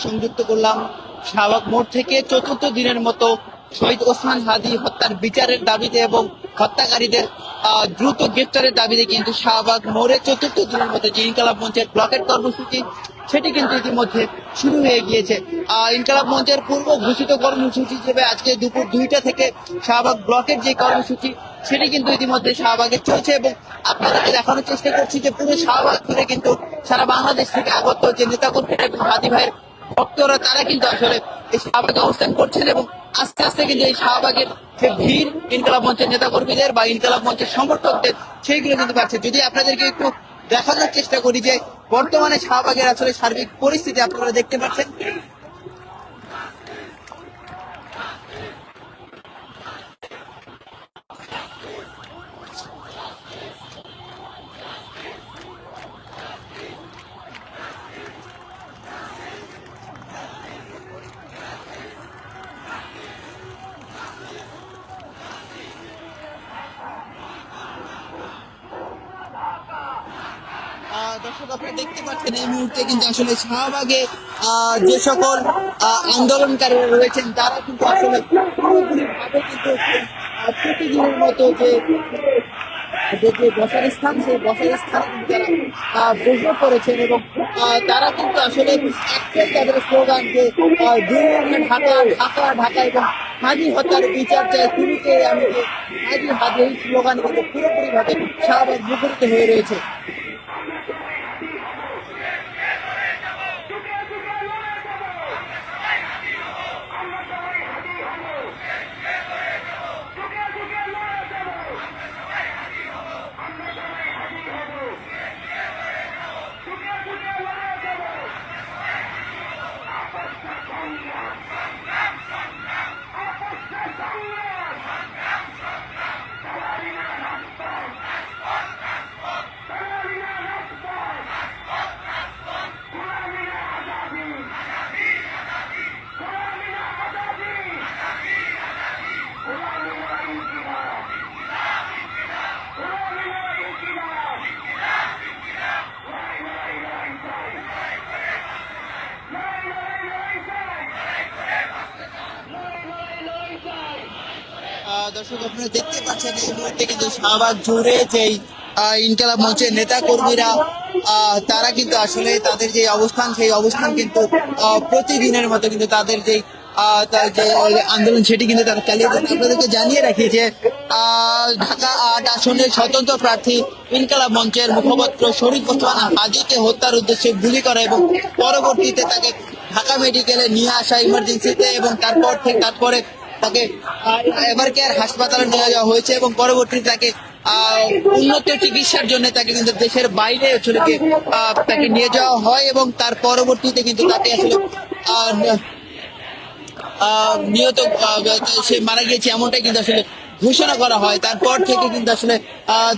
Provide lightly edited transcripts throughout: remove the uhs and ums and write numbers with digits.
সংযুক্ত করলাম শাহবাগ মোড় থেকে চতুর্থ দিনের মতো শহীদ ওসমান হাদি হত্যার বিচারের দাবিতে এবং হত্যাকারীদের দ্রুত গ্রেফতারের দাবিতে কিন্তু শাহবাগ মোড়ে চতুর্থ দিনের মতো যে ইনকালাব মঞ্চের ব্লকের কর্মসূচি সেটি কিন্তু ইতিমধ্যে শুরু হয়ে গিয়েছে। ইনকালাব মঞ্চের পূর্ব ঘোষিত কর্মসূচি হিসেবে আজকে দুপুর 2টা থেকে শাহবাগ ব্লকের যে কর্মসূচি সেটি কিন্তু ইতিমধ্যে শাহবাগে চলছে এবং আপনাদেরকে দেখানোর চেষ্টা করছি যে পুরো শাহবাগ জুড়ে কিন্তু সারা বাংলাদেশ থেকে আগত যে নেতাকর্মীরা এবং হাদি ভাইয়ের ভক্তরা তারা কিন্তু আসলে এই শাহবাগে অবস্থান করছেন এবং আস্তে আস্তে কিন্তু এই শাহবাগের যে ভিড় ইনকালাব মঞ্চের নেতাকর্মীদের বা ইনকালাব মঞ্চের সমর্থকদের সেইগুলো কিন্তু বাড়ছে। যদি আপনাদেরকে একটু দেখানোর চেষ্টা করি যে বর্তমানে শাহবাগের আসলে সার্বিক পরিস্থিতি আপনারা দেখতে পাচ্ছেন। দর্শক আপনারা দেখতে পাচ্ছেন এই মুহূর্তে কিন্তু আসলে শাহবাগে যে সকল আন্দোলনকারীরা রয়েছেন তারা কিন্তু আসলে পুরোপুরিভাবে কিন্তু প্রতিদিনের মতো যে বসার স্থান সেই বসার স্থানে কিন্তু তারা বসে পড়েছেন এবং তারা কিন্তু আসলে একটাই তাদের স্লোগান যে ঢাকা ঢাকা ঢাকা এবং হাদি হত্যার বিচার চাই তুমি কে আমি কে হাদি হাদি এই স্লোগান কিন্তু পুরোপুরিভাবে শাহবাগ মুখরিত হয়ে রয়েছে। দর্শক আপনারা দেখতে পাচ্ছেন এই মুহূর্তে কিন্তু শাহবাগ জুড়ে যেই ইনকালাব মঞ্চের নেতা কর্মীরা তারা কিন্তু আসলে তাদের যে অবস্থান সেই অবস্থান কিন্তু প্রতিদিনের মতো কিন্তু তাদের যে আন্দোলন সেটি কিন্তু তারা চালিয়ে যাচ্ছে। আপনাদেরকে জানিয়ে রাখি যে ঢাকা ৮ আসনের স্বতন্ত্র প্রার্থী ইনকালাব মঞ্চের মুখপাত্র শরীফ ওসমান হাদিকে হত্যার উদ্দেশ্যে গুলি করা এবং পরবর্তীতে তাকে ঢাকা মেডিকেলে নিয়ে আসা ইমার্জেন্সিতে এবং তারপরে তাকে এভার কেয়ার হাসপাতালে নিয়ে যাওয়া হয়েছে এবং পরবর্তীতে তাকে উন্নত চিকিৎসার জন্য তাকে কিন্তু দেশের বাইরে আসলে তাকে নিয়ে যাওয়া হয় এবং তার পরবর্তীতে কিন্তু তাকে আসলে নিহত সে মারা গিয়েছে এমনটাই কিন্তু আসলে ঘোষণা করা হয়। তারপর থেকে কিন্তু আসলে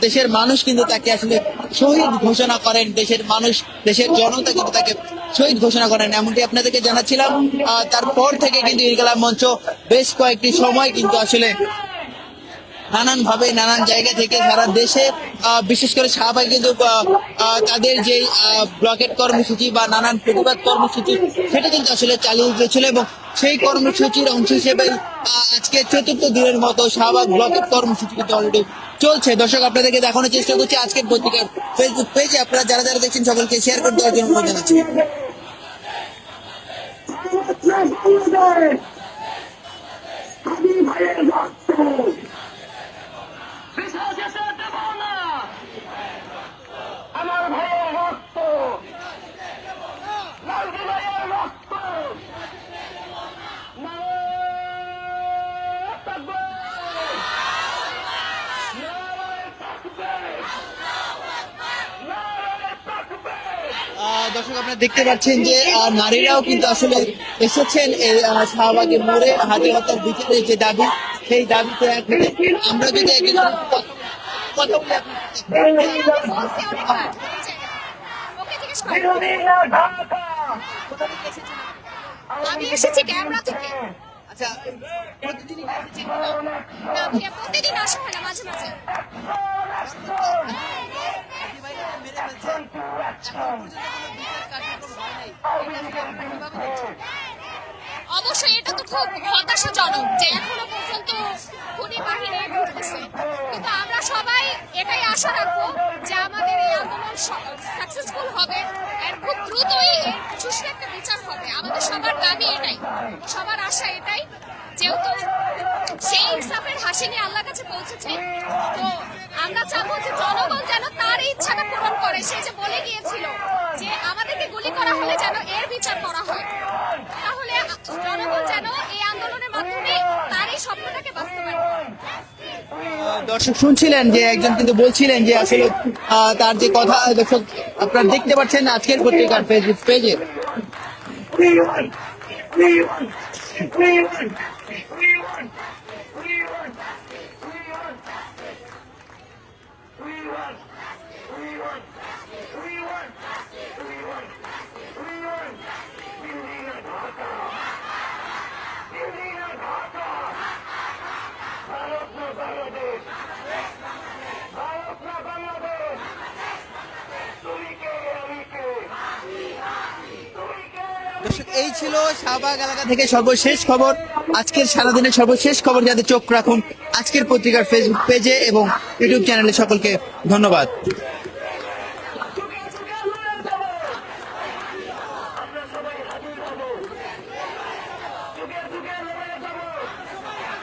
দেশের মানুষ কিন্তু তাকে আসলে শহীদ ঘোষণা করেন, দেশের মানুষ দেশের জনতা কিন্তু তাকে শহীদ ঘোষণা করেন এমনটি আপনাদেরকে জানাচ্ছিলাম। তারপর থেকে কিন্তু ইনকালাব মঞ্চ বেশ কয়েকটি সময় কিন্তু আসলে নানান ভাবে নানান জায়গা থেকে সারা দেশে বিশেষ করে শাহবাগে কিন্তু তাদের যে ব্লকেট কর্মসূচি বা নানান প্রতিবাদ কর্মসূচি সেটা কিন্তু আসলে চালিয়ে গিয়েছিল এবং সেই কর্মসূচির অংশ হিসেবে আজকে চতুর্থ দিনের মতো শাহবাগ ব্লকেট কর্মসূচি কিন্তু অলরেডি চলছে। দর্শক আপনাদেরকে দেখানোর চেষ্টা করছি আজকের পত্রিকার ফেসবুক পেজে, আপনারা যারা যারা দেখছেন সকলকে শেয়ার করে দেওয়ার জন্য অনুরোধ জানাচ্ছি। আমার ভাইয়ের রক্ত, লালজি ভাইয়ের রক্ত, দর্শক আপনারা দেখতে পাচ্ছেন যে নারীরাও কিন্তু আসলে এসেছেন এই শাহবাগের মোড়ে হাদি হত্যার বিচারের যে দাবি সেই দাবিতে আমরা যদি কথা বলি আমি এসেছি ক্যামেরা থেকে। আচ্ছা, না ভাইয়া প্রতিদিন আসা হয় না, মাঝে মাঝে। অবশ্যই এটা তো খুব হতাশাজনক যে এখনো পর্যন্ত খুনি বাহিনী ঘুরতেছে, কিন্তু আমরা সবাই এটাই আশা রাখবো যে আমাদের এই আন্দোলন সাকসেসফুল হবে আর খুব দ্রুতই এর সুষ্ঠু একটা বিচার হবে। আমাদের সবার দাবি এটাই, সবার আশা এটাই, যেহেতু সেই ইনসাফের হাসি নিয়ে আল্লাহর কাছে পৌঁছেছে। তো আমরা চাবো যে জনগণ যেন তার এই ইচ্ছাটা পূরণ করে। সে যে বলে গিয়েছিল যে আমাদেরকে গুলি করা হলে যেন এর বিচার করা হয়, তাহলে জনগণ যেন এই আন্দোলনের মাধ্যমে তার এই স্বপ্নটাকে বাস্তবায়ন করে। দর্শক শুনছিলেন যে একজন কিন্তু বলছিলেন যে আসলে তার যে কথা, দর্শক আপনারা দেখতে পাচ্ছেন আজকের পত্রিকার ফেসবুক পেজে। We want, we want, we want, we want, we want, we want, we want, we want, we want, we want, we want, Indiana Dhaka, Indiana Dhaka, Bharat na Bangladesh, Bharat na Bangladesh, তুমি কে আমি কে, তুমি কে দর্শক এই ছিল শাহবাগ এলাকা থেকে সর্বশেষ খবর। আজকের সারাদিনের সর্বশেষ খবর যাতে চোখ রাখুন আজকের পত্রিকার ফেসবুক পেজে এবং ইউটিউব চ্যানেলে। সকলকে ধন্যবাদ।